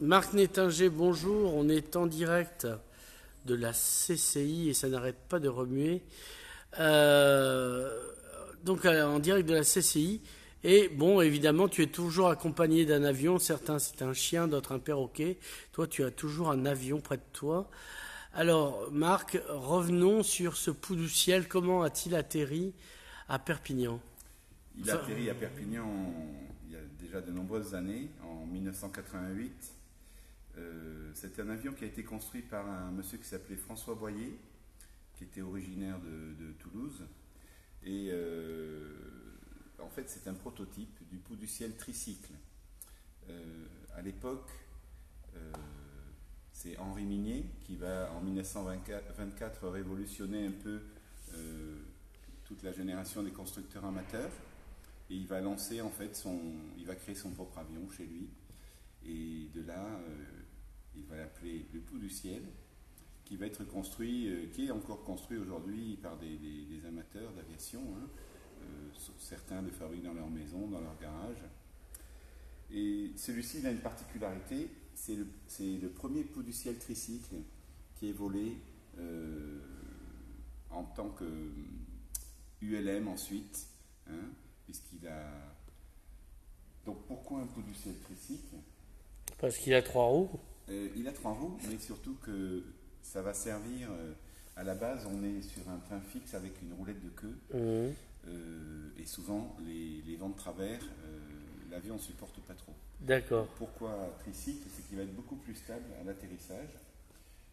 Marc Nétinger, bonjour. On est en direct de la CCI et ça n'arrête pas de remuer. En direct de la CCI. Et bon, évidemment, tu es toujours accompagné d'un avion. Certains, c'est un chien, d'autres un perroquet. Toi, tu as toujours un avion près de toi. Alors, Marc, revenons sur ce Pou du ciel. Comment a-t-il atterri à Perpignan? Il a atterri à Perpignan il y a déjà de nombreuses années, en 1988. C'était un avion qui a été construit par un monsieur qui s'appelait François Boyer, qui était originaire de Toulouse. Et en fait, c'est un prototype du Pou du ciel tricycle. À l'époque, c'est Henri Minier qui va en 1924 révolutionner un peu toute la génération des constructeurs amateurs. Et il va lancer en fait il va créer son propre avion chez lui. Et de là, il va l'appeler le Pou du ciel, qui va être construit, qui est encore construit aujourd'hui par des amateurs d'aviation. Certains le fabriquent dans leur maison, dans leur garage. Et celui-ci, il a une particularité, c'est le premier Pou du ciel tricycle qui est volé en tant que ULM ensuite. Puisqu'il a... Donc pourquoi un Pou du ciel tricycle? Parce qu'il a 3 roues. Il a 3 roues, mais surtout que ça va servir... à la base, on est sur un train fixe avec une roulette de queue. Et souvent, les vents de travers, l'avion ne supporte pas trop. D'accord. Pourquoi tricycle? C'est qu'il va être beaucoup plus stable à l'atterrissage.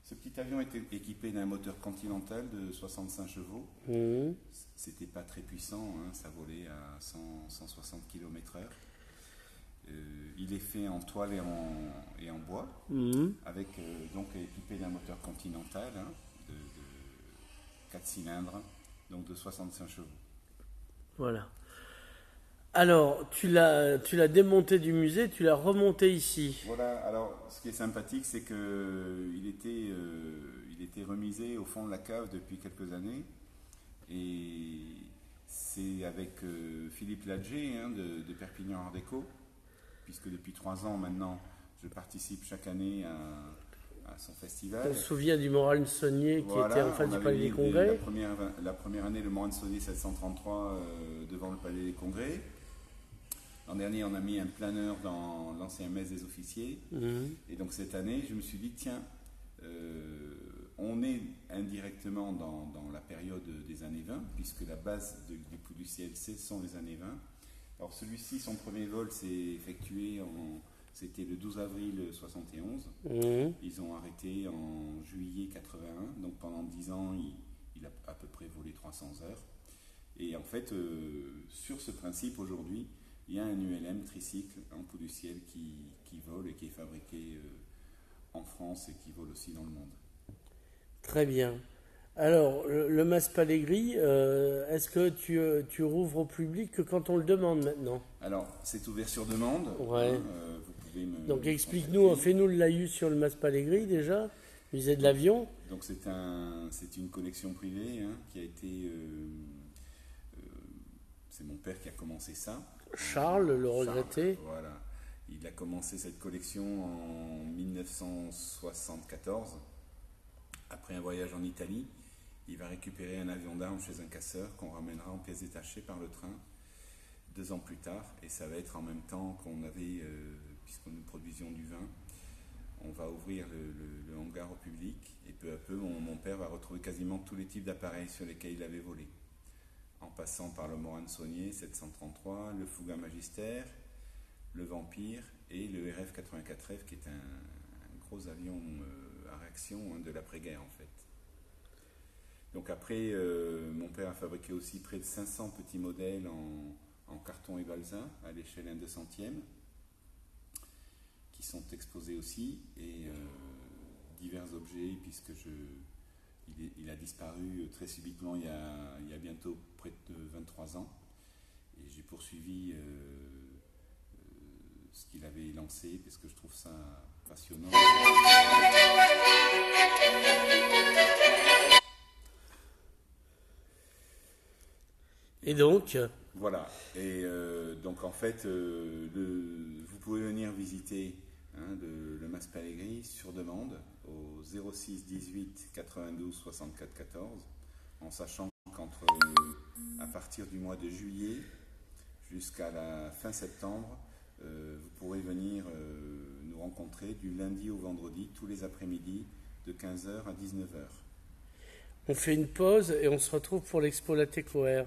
Ce petit avion était équipé d'un moteur Continental de 65 chevaux. C'était pas très puissant, ça volait à 160 km/h. Il est fait en toile et en bois, avec donc équipé d'un moteur Continental de 4 cylindres, donc de 65 chevaux. Voilà. Alors, tu l'as démonté du musée, tu l'as remonté ici. Voilà, alors ce qui est sympathique, c'est qu'il était remisé au fond de la cave depuis quelques années. Et c'est avec Philippe Ladger de Perpignan Art Déco, puisque depuis 3 ans maintenant, je participe chaque année à son festival. On se souvient du Morane-Saunier qui était en face du Palais des Congrès. La première année, le Morane-Saunier 733 devant le Palais des Congrès. L'an dernier, on a mis un planeur dans l'ancien mess des officiers. Et donc cette année, je me suis dit, tiens, on est indirectement dans la période des années 20, puisque la base du Pou du ciel, ce sont les années 20. Alors celui-ci, son premier vol s'est effectué c'était le 12 avril 71. Ils ont arrêté en juillet 81. Donc pendant 10 ans, il a à peu près volé 300 heures. Et en fait, sur ce principe, aujourd'hui, il y a un ULM tricycle en Pou du ciel qui vole et qui est fabriqué en France et qui vole aussi dans le monde. Très bien. Alors, le Mas Palégri, est-ce que tu rouvres au public que quand on le demande maintenant? Alors, c'est ouvert sur demande. Ouais. Vous pouvez Donc explique-nous, fais-nous le laïus sur le Mas Palégri déjà, musée de l'avion. Donc c'est une collection privée qui a été... c'est mon père qui a commencé ça. Charles, le regretté. Voilà. Il a commencé cette collection en 1974. Après un voyage en Italie, il va récupérer un avion d'armes chez un casseur qu'on ramènera en pièces détachées par le train 2 ans plus tard. Et ça va être en même temps qu'on avait, puisque nous produisions du vin, on va ouvrir le hangar au public. Et peu à peu, mon père va retrouver quasiment tous les types d'appareils sur lesquels il avait volé. En passant par le Morane-Saunier 733, le Fouga Magister, le Vampire et le RF-84F qui est un gros avion à réaction de l'après-guerre en fait. Donc après, mon père a fabriqué aussi près de 500 petits modèles en carton et balsa à l'échelle 1/200e qui sont exposés aussi et divers objets puisque il a disparu très subitement il y a bientôt près de 23 ans. Et j'ai poursuivi ce qu'il avait lancé parce que je trouve ça passionnant. Et donc Voilà. Et donc en fait, vous pouvez venir visiter de Le Mas Pellegrini sur demande au 06 18 92 64 14, en sachant à partir du mois de juillet jusqu'à la fin septembre, vous pourrez venir nous rencontrer du lundi au vendredi, tous les après-midi, de 15h à 19h. On fait une pause et on se retrouve pour l'expo Latécoère.